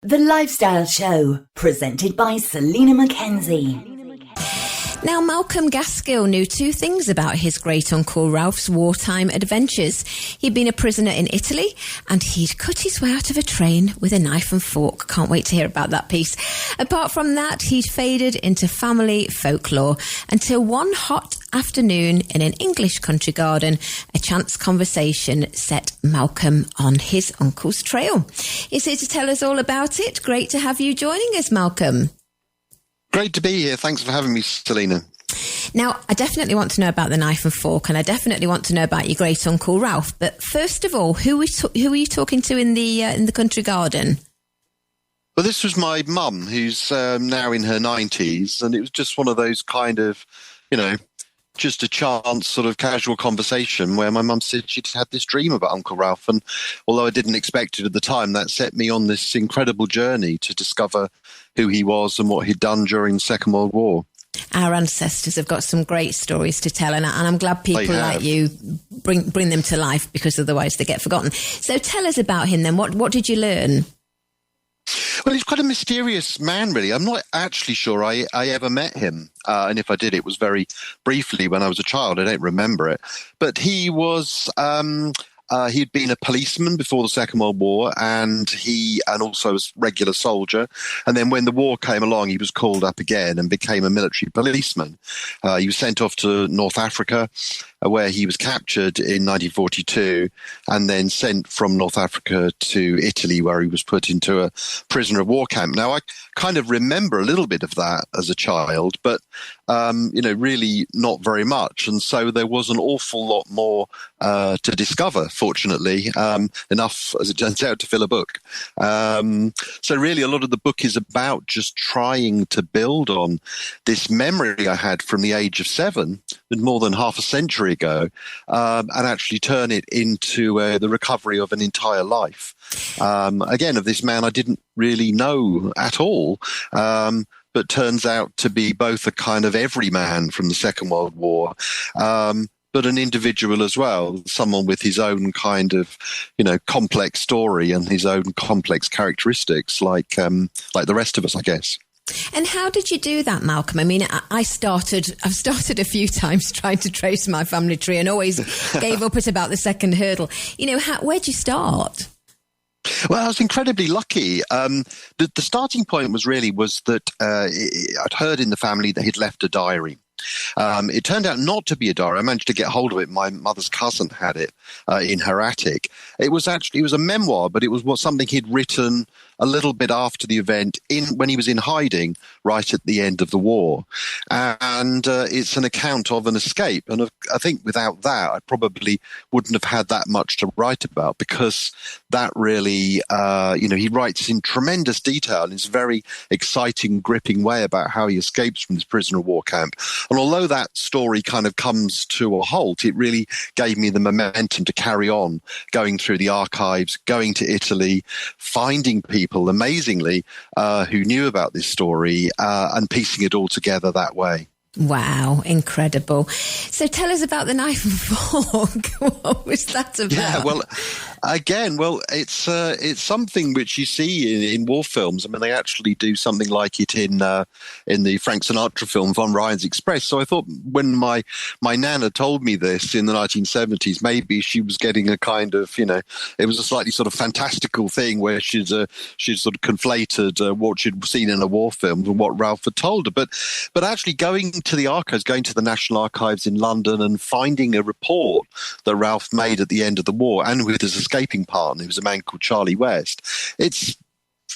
The Lifestyle Show, presented by Selina Mackenzie. Now, Malcolm Gaskill knew two things about his great-uncle Ralph's wartime adventures. He'd been a prisoner in Italy, and he'd cut his way out of a train with a knife and fork. Can't wait to hear about that piece. Apart from that, he'd faded into family folklore until one hot afternoon in an English country garden, a chance conversation set Malcolm on his uncle's trail. He's here to tell us all about it. Great to have you joining us, Malcolm. Great to be here. Thanks for having me, Selina. Now, I definitely want to know about the knife and fork, and I definitely want to know about your great uncle Ralph. But first of all, who were you talking to in the country garden? Well, this was my mum, who's now in her 90s, and it was just one of those kind of, just a chance sort of casual conversation where my mum said she'd had this dream about Uncle Ralph. And although I didn't expect it at the time, that set me on this incredible journey to discover who he was and what he'd done during the Second World War. Our ancestors have got some great stories to tell, and I'm glad people like you bring them to life, because otherwise they get forgotten. So tell us about him then. What did you learn? Well, he's quite a mysterious man, really. I'm not actually sure I ever met him. And if I did, it was very briefly when I was a child. I don't remember it. But he was... he'd been a policeman before the Second World War, and also a regular soldier. And then when the war came along, he was called up again and became a military policeman. He was sent off to North Africa, where he was captured in 1942, and then sent from North Africa to Italy, where he was put into a prisoner of war camp. Now, I kind of remember a little bit of that as a child, but really not very much. And so there was an awful lot more to discover, fortunately, enough, as it turns out, to fill a book. So really, a lot of the book is about just trying to build on this memory I had from the age of 7, more than half a century ago, and actually turn it into the recovery of an entire life. Again, of this man I didn't really know at all, but turns out to be both a kind of everyman from the Second World War, but an individual as well, someone with his own kind of, complex story and his own complex characteristics, like the rest of us, I guess. And how did you do that, Malcolm? I mean, I've started a few times trying to trace my family tree and always gave up at about the second hurdle. Where'd you start? Well, I was incredibly lucky. The starting point was that I'd heard in the family that he'd left a diary. It turned out not to be a diary. I managed to get hold of it. My mother's cousin had it in her attic. It was a memoir, but it was something he'd written a little bit after the event, when he was in hiding right at the end of the war. And it's an account of an escape. And I think without that, I probably wouldn't have had that much to write about, because that really, he writes in tremendous detail in this very exciting, gripping way about how he escapes from this prisoner of war camp. And although that story kind of comes to a halt, it really gave me the momentum to carry on going through the archives, going to Italy, finding people, amazingly, who knew about this story, and piecing it all together that way. Wow, incredible. So tell us about the knife and fork. What was that about? Yeah, it's something which you see in war films. I mean, they actually do something like it in the Frank Sinatra film Von Ryan's Express. So I thought, when my nana told me this in the 1970s, maybe she was getting a kind of, it was a slightly sort of fantastical thing where she'd sort of conflated what she'd seen in a war film and what Ralph had told her. But actually going to the archives, going to the National Archives in London and finding a report that Ralph made at the end of the war, and with his escaping partner, who was a man called Charlie West, it's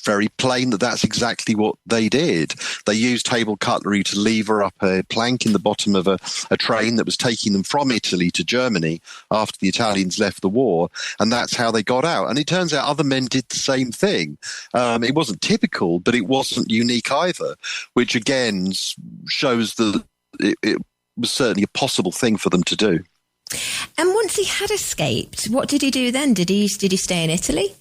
very plain that that's exactly what they did. They used table cutlery to lever up a plank in the bottom of a train that was taking them from Italy to Germany after the Italians left the war, and that's how they got out. And it turns out other men did the same thing. It wasn't typical, but it wasn't unique either, which again shows that it was certainly a possible thing for them to do. And once he had escaped, what did he do then? Did he stay in Italy?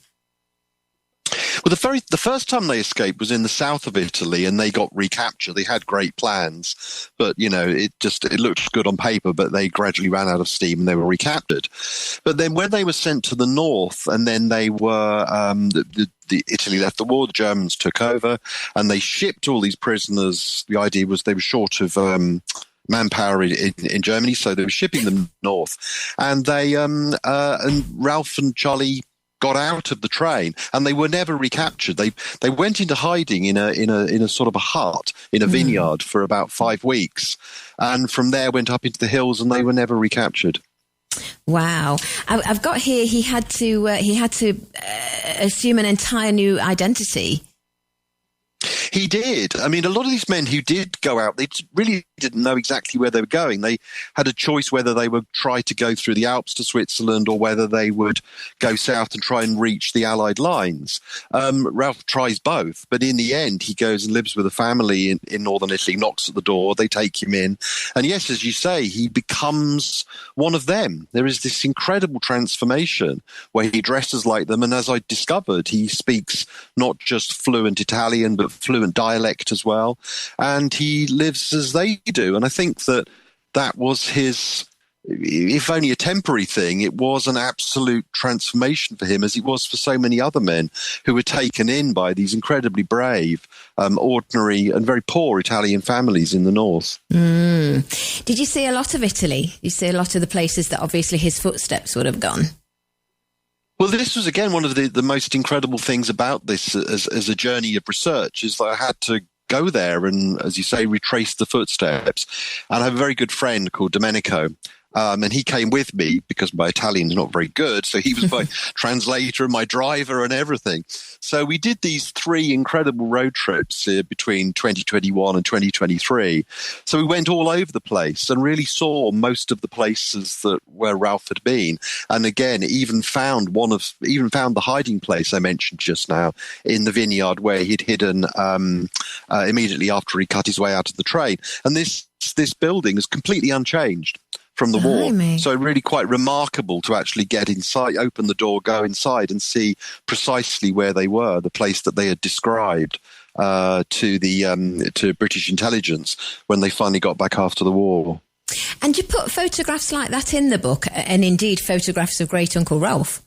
Well, the first time they escaped was in the south of Italy, and they got recaptured. They had great plans, but it looked good on paper, but they gradually ran out of steam and they were recaptured. But then when they were sent to the north, and then they were Italy left the war, the Germans took over, and they shipped all these prisoners. The idea was they were short of manpower in Germany, so they were shipping them north, and and Ralph and Charlie got out of the train, and they were never recaptured. They went into hiding in a sort of a hut in a vineyard for about 5 weeks, and from there went up into the hills, and they were never recaptured. Wow. I've got here he had to assume an entire new identity. He did. I mean, a lot of these men who did go out, they really didn't know exactly where they were going. They had a choice whether they would try to go through the Alps to Switzerland or whether they would go south and try and reach the Allied lines. Ralph tries both, but in the end, he goes and lives with a family in northern Italy, knocks at the door, they take him in. And yes, as you say, he becomes one of them. There is this incredible transformation where he dresses like them. And as I discovered, he speaks not just fluent Italian, but fluent dialect as well, and he lives as they do. And I think that was his, if only a temporary thing, it was an absolute transformation for him, as it was for so many other men who were taken in by these incredibly brave, ordinary and very poor Italian families in the north. Did you see a lot of Italy? You see a lot of the places that obviously his footsteps would have gone? Well, this was, again, one of the most incredible things about this as a journey of research, is that I had to go there and, as you say, retrace the footsteps. And I have a very good friend called Domenico, and he came with me because my Italian is not very good. So he was my translator and my driver and everything. So we did these 3 incredible road trips between 2021 and 2023. So we went all over the place and really saw most of the places where Ralph had been. And again, even found the hiding place I mentioned just now in the vineyard where he'd hidden immediately after he cut his way out of the train. And this building is completely unchanged from the war. So really quite remarkable to actually get inside, open the door, go inside and see precisely where they were, the place that they had described to British intelligence when they finally got back after the war. And you put photographs like that in the book, and indeed photographs of Great Uncle Ralph.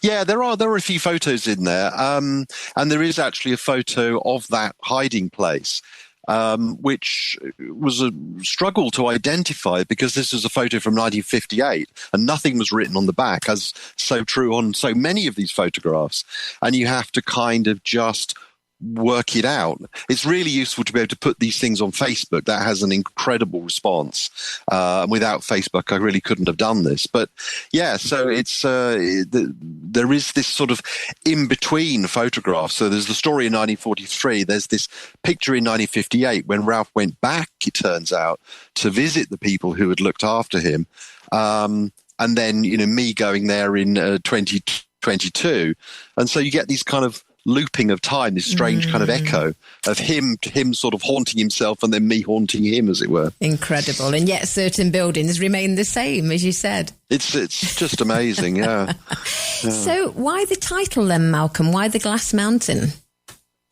Yeah, there are a few photos in there, and there is actually a photo of that hiding place. Which was a struggle to identify because this is a photo from 1958 and nothing was written on the back, as so true on so many of these photographs. And you have to kind of just work it out. It's really useful to be able to put these things on Facebook. That has an incredible response. Without Facebook, I really couldn't have done this. But yeah, so it's there is this sort of in-between photograph. So there's the story in 1943. There's this picture in 1958 when Ralph went back, it turns out, to visit the people who had looked after him. And then, me going there in 2022. And so you get these kind of looping of time, this strange kind of echo of him sort of haunting himself and then me haunting him, as it were. Incredible. And yet certain buildings remain the same, as you said. It's just amazing, yeah. So why the title then, Malcolm? Why the Glass Mountain?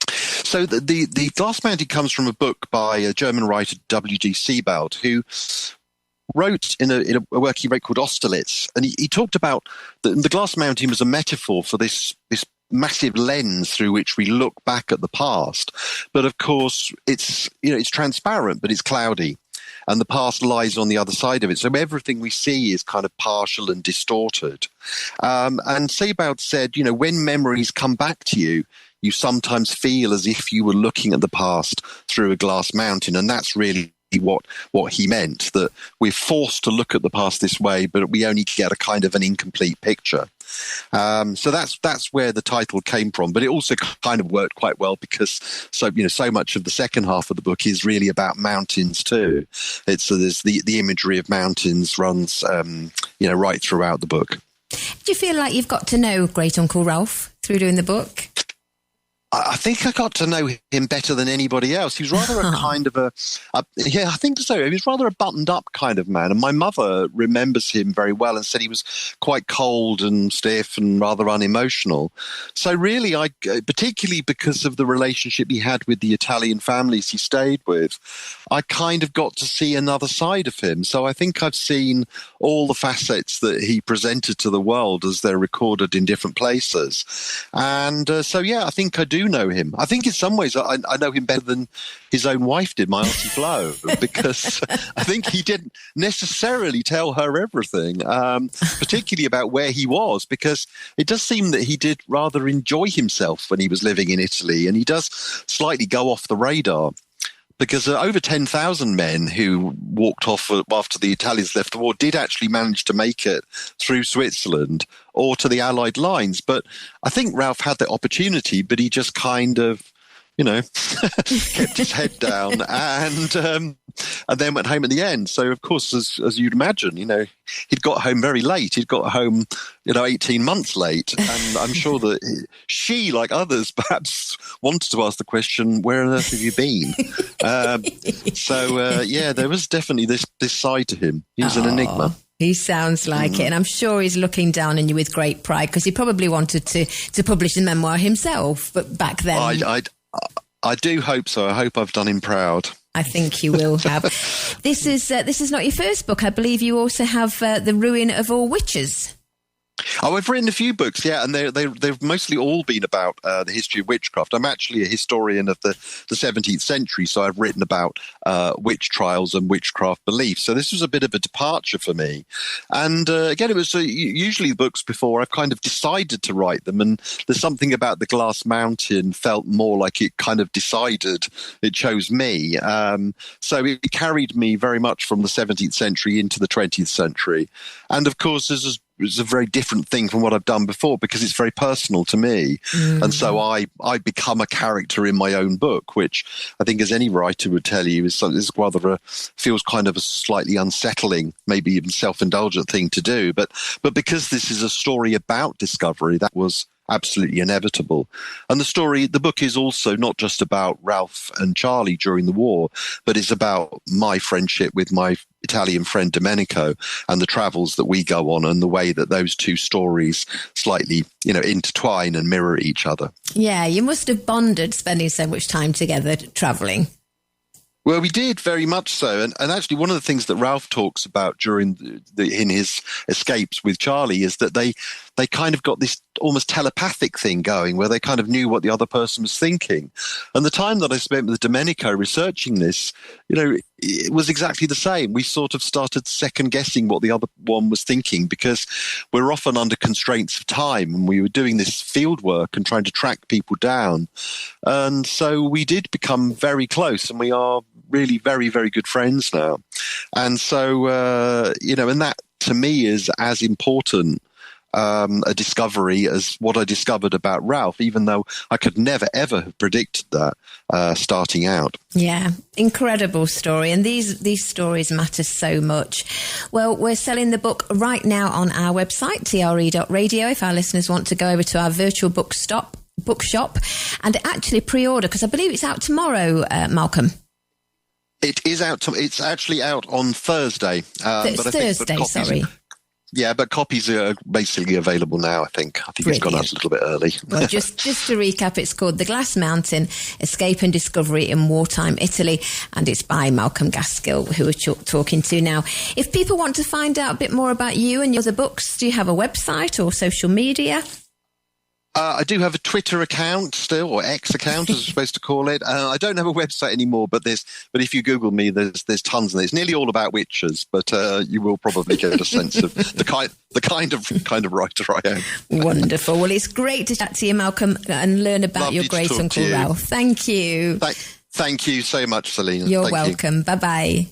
So the Glass Mountain comes from a book by a German writer, W.G. Sebald, who wrote in a work he wrote called Austerlitz. And he talked about the Glass Mountain was a metaphor for this massive lens through which we look back at the past. But of course, it's transparent, but it's cloudy. And the past lies on the other side of it. So everything we see is kind of partial and distorted. And Sebald said, when memories come back to you, you sometimes feel as if you were looking at the past through a glass mountain. And that's really what he meant, that we're forced to look at the past this way, but we only get a kind of an incomplete picture. So that's where the title came from. But it also kind of worked quite well because so much of the second half of the book is really about mountains too. There's the imagery of mountains runs right throughout the book. Do you feel like you've got to know Great Uncle Ralph through doing the book? I think I got to know him better than anybody else. He was rather a kind of yeah, I think so. He was rather a buttoned-up kind of man. And my mother remembers him very well and said he was quite cold and stiff and rather unemotional. So really, particularly because of the relationship he had with the Italian families he stayed with, I kind of got to see another side of him. So I think I've seen all the facets that he presented to the world as they're recorded in different places. And so, yeah, I think I do know him. I think in some ways I know him better than his own wife did, my Auntie Flo, because I think he didn't necessarily tell her everything, particularly about where he was, because it does seem that he did rather enjoy himself when he was living in Italy, and he does slightly go off the radar. Because over 10,000 men who walked off after the Italians left the war did actually manage to make it through Switzerland or to the Allied lines. But I think Ralph had the opportunity, but he just kind of, kept his head down and then went home in the end. So, of course, as you'd imagine, he'd got home very late. He'd got home, 18 months late. And I'm sure that she, like others, perhaps wanted to ask the question, where on earth have you been? Yeah, there was definitely this side to him. He was an enigma. He sounds like it, and I'm sure he's looking down on you with great pride, because he probably wanted to publish the memoir himself, but back then... I do hope so. I hope I've done him proud. I think you will have. This is not your first book. I believe you also have The Ruin of All Witches. Oh, I've written a few books, yeah, and they've mostly all been about the history of witchcraft. I'm actually a historian of the 17th century, so I've written about witch trials and witchcraft beliefs. So this was a bit of a departure for me. And again, it was usually books before I've kind of decided to write them, and there's something about The Glass Mountain felt more like it kind of decided, it chose me. So it carried me very much from the 17th century into the 20th century. And of course, it's a very different thing from what I've done before, because it's very personal to me. And so I become a character in my own book, which I think, as any writer would tell you, is rather feels kind of a slightly unsettling, maybe even self-indulgent thing to do. But because this is a story about discovery, that was absolutely inevitable. And the book is also not just about Ralph and Charlie during the war, but it's about my friendship with my Italian friend Domenico and the travels that we go on, and the way that those two stories slightly, intertwine and mirror each other. Yeah, you must have bonded spending so much time together traveling. Well, we did, very much so. And actually, one of the things that Ralph talks about during in his escapes with Charlie is that they kind of got this almost telepathic thing going, where they kind of knew what the other person was thinking. And the time that I spent with Domenico researching this, it was exactly the same. We sort of started second guessing what the other one was thinking, because we're often under constraints of time, and we were doing this field work and trying to track people down. And so we did become very close, and we are really very, very good friends now. And so, and that to me is as important a discovery as what I discovered about Ralph, even though I could never, ever have predicted that starting out. Yeah, incredible story. And these stories matter so much. Well, we're selling the book right now on our website, TRE.radio, if our listeners want to go over to our virtual bookshop and actually pre-order, because I believe it's out tomorrow, Malcolm. It is out. It's actually out on Thursday. Sorry. Yeah, but copies are basically available now, I think. It's gone out a little bit early. Well, just to recap, it's called The Glass Mountain, Escape and Discovery in Wartime Italy, and it's by Malcolm Gaskill, who we're talking to now. If people want to find out a bit more about you and your other books, do you have a website or social media? I do have a Twitter account still, or X account, as we're supposed to call it. I don't have a website anymore, but if you Google me, there's tons of it. It's nearly all about witches, but you will probably get a sense of the kind of writer I am. Wonderful. Well, it's great to chat to you, Malcolm, and learn about your great uncle Ralph. Thank you. Thank you so much, Selina. You're welcome. Bye-bye.